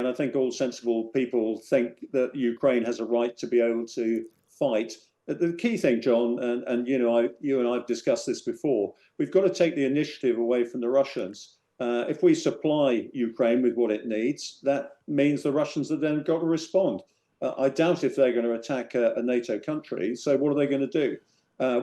I think all sensible people think that Ukraine has a right to be able to fight. The key thing, John, and you and I have discussed this before, we've got to take the initiative away from the Russians. If we supply Ukraine with what it needs, that means the Russians have then got to respond. I doubt if they're going to attack a NATO country. So what are they going to do?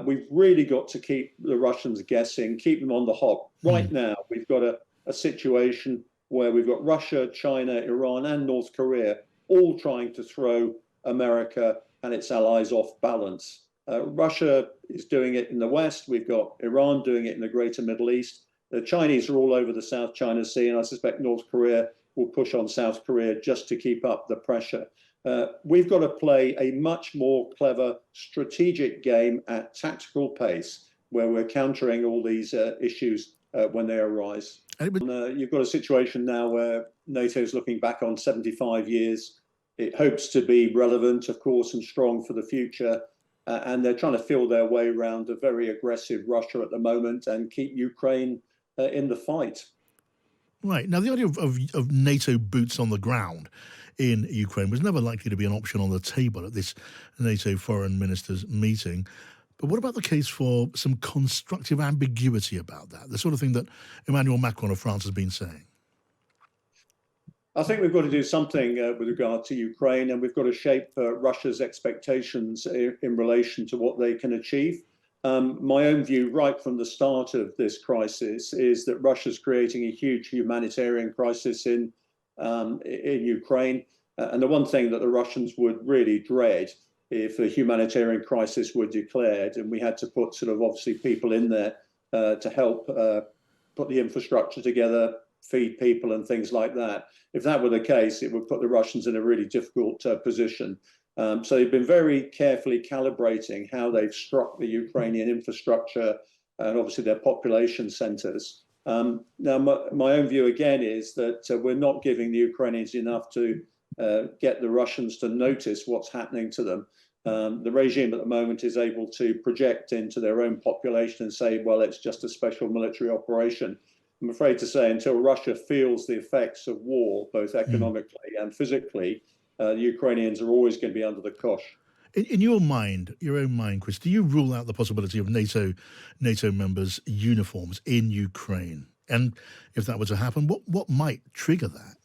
We've really got to keep the Russians guessing, keep them on the hop. Right now, we've got a situation where we've got Russia, China, Iran, and North Korea all trying to throw America and its allies off balance. Russia is doing it in the West. We've got Iran doing it in the greater Middle East. The Chinese are all over the South China Sea, and I suspect North Korea will push on South Korea just to keep up the pressure. We've got to play a much more clever strategic game at tactical pace, where we're countering all these issues when they arise. You've got a situation now where NATO is looking back on 75 years. It hopes to be relevant, of course, and strong for the future. And they're trying to feel their way around a very aggressive Russia at the moment and keep Ukraine in the fight. Right. Now, the idea of NATO boots on the ground in Ukraine was never likely to be an option on the table at this NATO foreign ministers meeting. But what about the case for some constructive ambiguity about that, the sort of thing that Emmanuel Macron of France has been saying? I think we've got to do something with regard to Ukraine, and we've got to shape Russia's expectations in relation to what they can achieve. My own view right from the start of this crisis is that Russia's creating a huge humanitarian crisis in Ukraine. And the one thing that the Russians would really dread if a humanitarian crisis were declared and we had to put sort of obviously people in there to help put the infrastructure together, feed people and things like that. If that were the case, it would put the Russians in a really difficult position. So they've been very carefully calibrating how they've struck the Ukrainian infrastructure and obviously their population centers. Now, my own view again is that we're not giving the Ukrainians enough to get the Russians to notice what's happening to them. The regime at the moment is able to project into their own population and say, well, it's just a special military operation. I'm afraid to say until Russia feels the effects of war, both economically and physically, the Ukrainians are always going to be under the cosh. In your mind, your own mind, Chris, do you rule out the possibility of NATO members' uniforms in Ukraine? And if that were to happen, what might trigger that?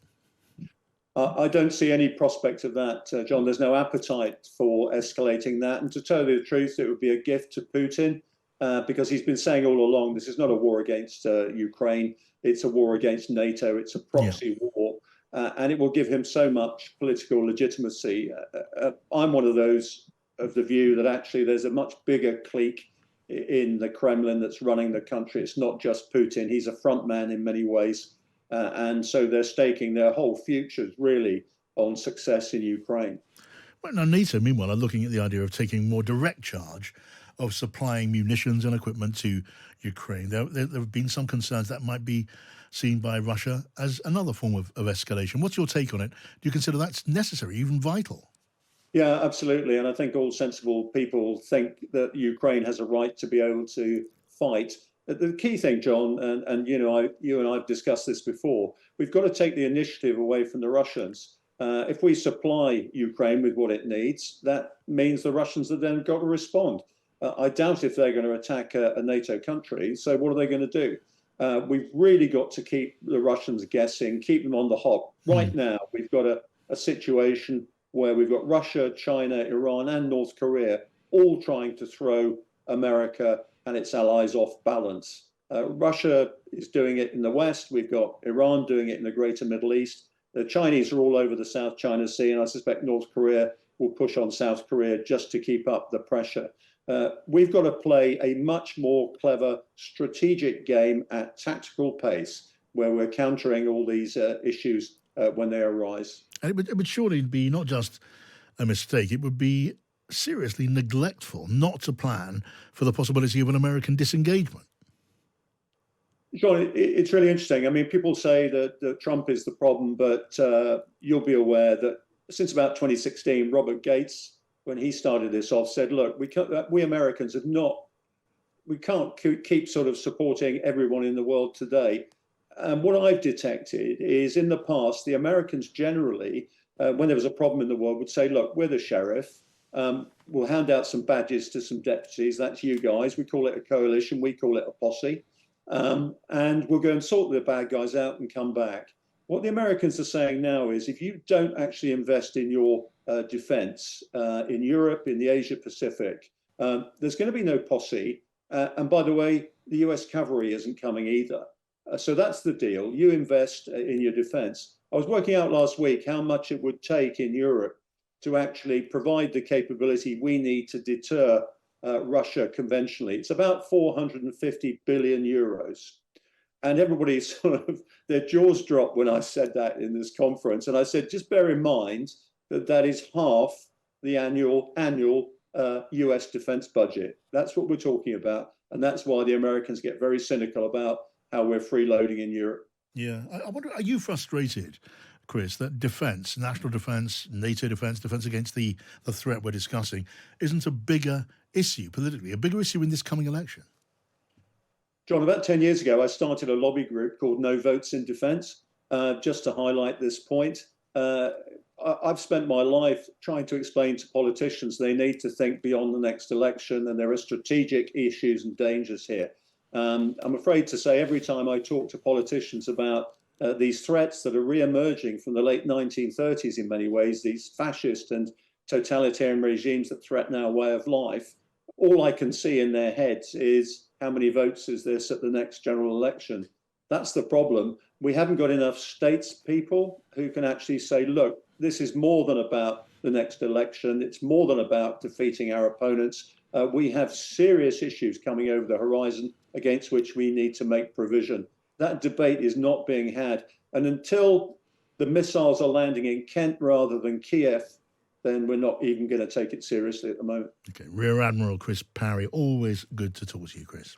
I don't see any prospect of that, John. There's no appetite for escalating that. And to tell you the truth, it would be a gift to Putin because he's been saying all along, this is not a war against Ukraine. It's a war against NATO. It's a proxy war. And it will give him so much political legitimacy. I'm one of those of the view that actually there's a much bigger clique in the Kremlin that's running the country. It's not just Putin. He's a front man in many ways. And so they're staking their whole futures really on success in Ukraine. Well, now NATO, meanwhile, are looking at the idea of taking more direct charge of supplying munitions and equipment to Ukraine. There have been some concerns that might be seen by Russia as another form of escalation. What's your take on it? Do you consider that's necessary, even vital? Yeah, absolutely. And I think all sensible people think that Ukraine has a right to be able to fight. The key thing, John, and you and I have discussed this before, we've got to take the initiative away from the Russians. If we supply Ukraine with what it needs, that means the Russians have then got to respond. I doubt if they're going to attack a NATO country. So what are they going to do? We've really got to keep the Russians guessing, keep them on the hop. Right now, we've got a situation where we've got Russia, China, Iran, and North Korea all trying to throw America and its allies off balance. Russia is doing it in the West. We've got Iran doing it in the greater Middle East. The Chinese are all over the South China Sea, and I suspect North Korea will push on South Korea just to keep up the pressure. We've got to play a much more clever strategic game at tactical pace, where we're countering all these issues when they arise. And it would surely be not just a mistake, it would be seriously neglectful not to plan for the possibility of an American disengagement. John, it's really interesting. I mean, people say that Trump is the problem, but you'll be aware that since about 2016, Robert Gates, when he started this off, said, look, we Americans we can't keep sort of supporting everyone in the world today. And what I've detected is in the past, the Americans generally, when there was a problem in the world, would say, look, we're the sheriff. We'll hand out some badges to some deputies. That's you guys. We call it a coalition. We call it a posse. And we'll go and sort the bad guys out and come back. What the Americans are saying now is if you don't actually invest in your defense in Europe, in the Asia Pacific, there's going to be no posse. And by the way, the US cavalry isn't coming either. So that's the deal. You invest in your defense. I was working out last week how much it would take in Europe to actually provide the capability we need to deter Russia conventionally. It's about 450 billion euros. And everybody sort of, their jaws dropped when I said that in this conference. And I said, just bear in mind that that is half the annual US defense budget. That's what we're talking about. And that's why the Americans get very cynical about how we're freeloading in Europe. Yeah. I wonder, are you frustrated, Chris, that defence, national defence, NATO defence against the threat we're discussing, isn't a bigger issue politically, a bigger issue in this coming election? John, about 10 years ago, I started a lobby group called No Votes in Defence, just to highlight this point. I've spent my life trying to explain to politicians they need to think beyond the next election, and there are strategic issues and dangers here. I'm afraid to say every time I talk to politicians about these threats that are re-emerging from the late 1930s in many ways, these fascist and totalitarian regimes that threaten our way of life, all I can see in their heads is how many votes is this at the next general election. That's the problem. We haven't got enough statespeople who can actually say, look, this is more than about the next election. It's more than about defeating our opponents. We have serious issues coming over the horizon against which we need to make provision. That debate is not being had. And until the missiles are landing in Kent rather than Kiev, then we're not even going to take it seriously at the moment. Okay, Rear Admiral Chris Parry, always good to talk to you, Chris.